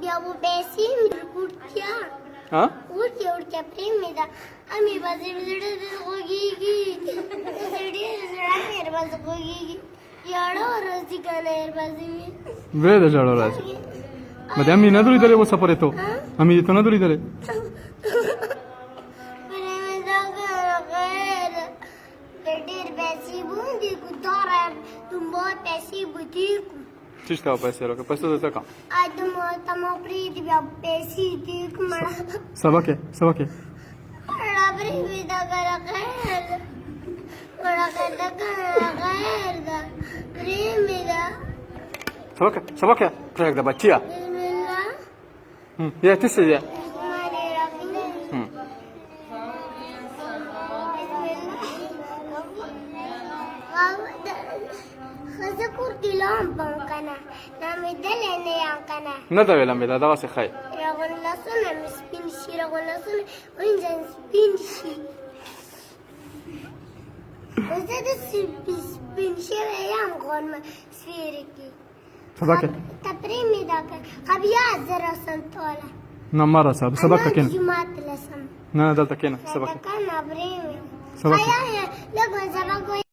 بیا و پیسې مې ورکوټیا ها ورکوټیا پرې مې دا امې بازې زړه خوږېږي زړه مې بازې خوږېږي یاړه ورځي کنه بازې مې vede già allora ma te ammi non dare questo saporetto ammi detto non dare ډېر پیسې باندې کو داره तुम बहुत पैसे boutique ci stavo per essere che questo da qua तुम तम प्रीति बया पैसे देख मड़ा stava che बड़ा प्रीति दा कर खैर बड़ा कर खैर दा प्रेमी दा stava che prego da baccia बिस्मिल्लाह ya ti sei माने रखने خذكر كلام بانكنا نامدلنا يانكنا nada vela me da dava se khai رغم لسنا مسبينشي رغم لسنا وينجن سبينشي وزاد سبينشي ويام غنم سفيركي stava che تبريمي داك خبيا زرا سنتولا non mara stava che جماعة لسم non è dalta che stava che كان بريمي Sabah. خيا لقوا زبقوا